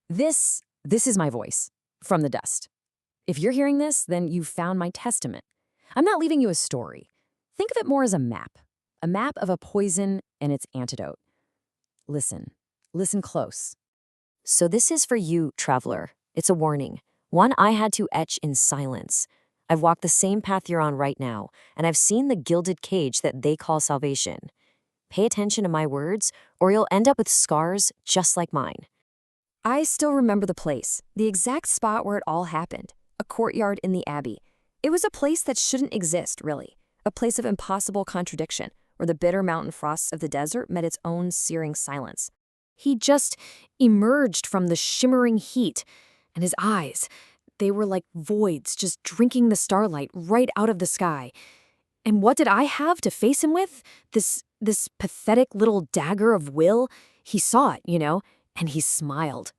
This is my voice from the dust. If you're hearing this, then you've found my testament. I'm not leaving you a story. Think of it more as a map of a poison and its antidote. Listen, listen close. So this is for you, traveler. It's a warning, one I had to etch in silence. I've walked the same path you're on right now, and I've seen the gilded cage that they call salvation. Pay attention to my words, or you'll end up with scars just like mine. I still remember the place, the exact spot where it all happened, a courtyard in the Abbey. It was a place that shouldn't exist, really, a place of impossible contradiction, where the bitter mountain frosts of the desert met its own searing silence. He just emerged from the shimmering heat, and his eyes, they were like voids just drinking the starlight right out of the sky. And what did I have to face him with? This pathetic little dagger of will? He saw it, and he smiled.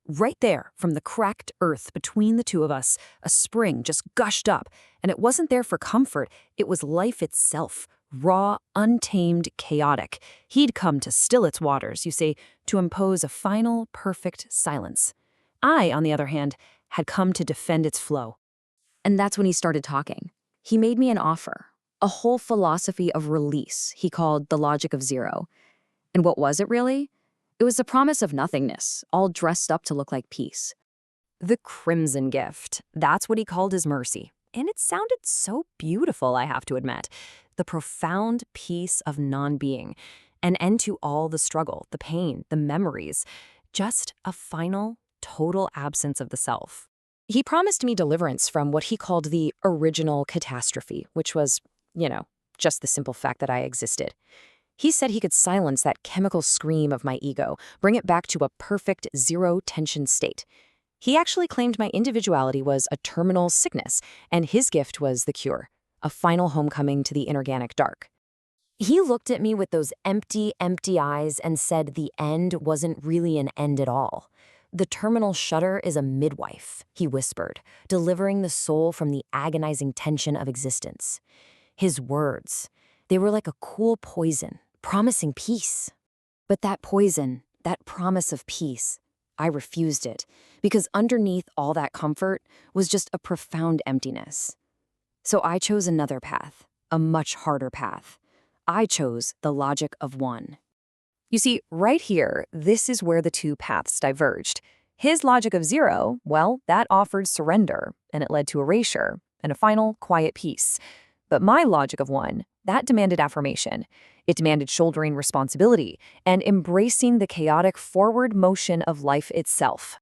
Right there, from the cracked earth between the two of us, a spring just gushed up, and it wasn't there for comfort, it was life itself, raw, untamed, chaotic. He'd come to still its waters, you see, to impose a final, perfect silence. I, on the other hand, had come to defend its flow. And that's when he started talking. He made me an offer, a whole philosophy of release he called the logic of zero. And what was it really? It was the promise of nothingness, all dressed up to look like peace. The crimson gift, that's what he called his mercy. And it sounded so beautiful, I have to admit. The profound peace of non-being, an end to all the struggle, the pain, the memories, just a final, total absence of the self. He promised me deliverance from what he called the original catastrophe, which was, just the simple fact that I existed. He said he could silence that chemical scream of my ego, bring it back to a perfect zero-tension state. He actually claimed my individuality was a terminal sickness, and his gift was the cure, a final homecoming to the inorganic dark. He looked at me with those empty, empty eyes and said the end wasn't really an end at all. The terminal shudder is a midwife, he whispered, delivering the soul from the agonizing tension of existence. His words, they were like a cool poison, promising peace. But that poison, that promise of peace, I refused it, because underneath all that comfort was just a profound emptiness. So I chose another path, a much harder path. I chose the logic of one. You see, right here, this is where the two paths diverged. His logic of zero, well, that offered surrender, and it led to erasure, and a final, quiet peace. But my logic of one, that demanded affirmation. It demanded shouldering responsibility and embracing the chaotic forward motion of life itself.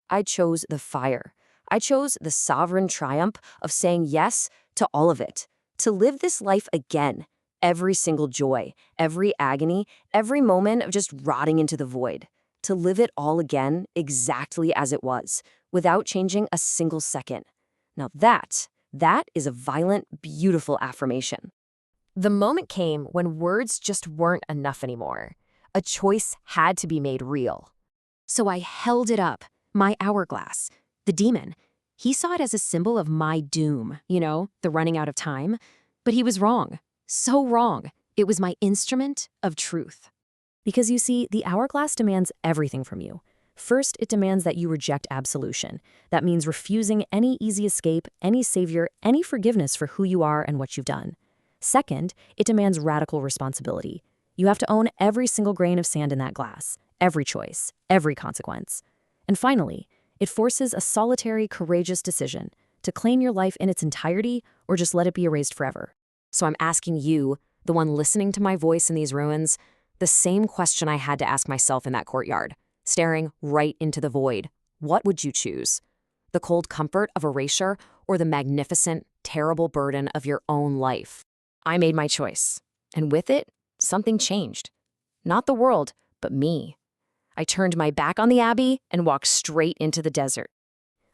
I chose the fire. I chose the sovereign triumph of saying yes to all of it, to live this life again, every single joy, every agony, every moment of just rotting into the void, to live it all again exactly as it was, without changing a single second. Now that is a violent, beautiful affirmation. The moment came when words just weren't enough anymore. A choice had to be made real. So I held it up, my hourglass. The demon, he saw it as a symbol of my doom, the running out of time. But he was wrong. So wrong. It was my instrument of truth. Because you see, the hourglass demands everything from you. First, it demands that you reject absolution. That means refusing any easy escape, any savior, any forgiveness for who you are and what you've done. Second, it demands radical responsibility. You have to own every single grain of sand in that glass, every choice, every consequence. And finally, it forces a solitary, courageous decision to claim your life in its entirety or just let it be erased forever. So I'm asking you, the one listening to my voice in these ruins, the same question I had to ask myself in that courtyard, staring right into the void. What would you choose? The cold comfort of erasure or the magnificent, terrible burden of your own life? I made my choice, and with it, something changed. Not the world, but me. I turned my back on the Abbey and walked straight into the desert.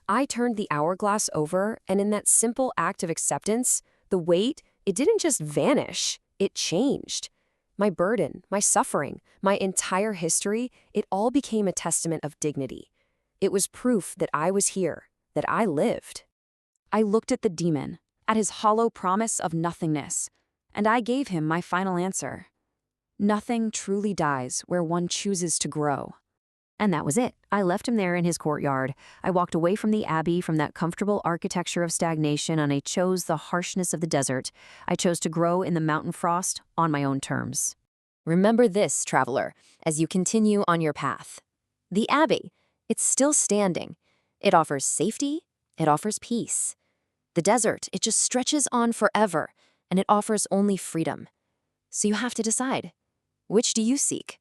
I turned the hourglass over, and in that simple act of acceptance, the weight, it didn't just vanish, it changed. My burden, my suffering, my entire history, it all became a testament of dignity. It was proof that I was here, that I lived. I looked at the demon, at his hollow promise of nothingness, and I gave him my final answer. Nothing truly dies where one chooses to grow. And that was it. I left him there in his courtyard. I walked away from the abbey, from that comfortable architecture of stagnation, and I chose the harshness of the desert. I chose to grow in the mountain frost on my own terms. Remember this, traveler, as you continue on your path. The abbey, it's still standing. It offers safety, it offers peace. The desert, it just stretches on forever, and it offers only freedom. So you have to decide, which do you seek?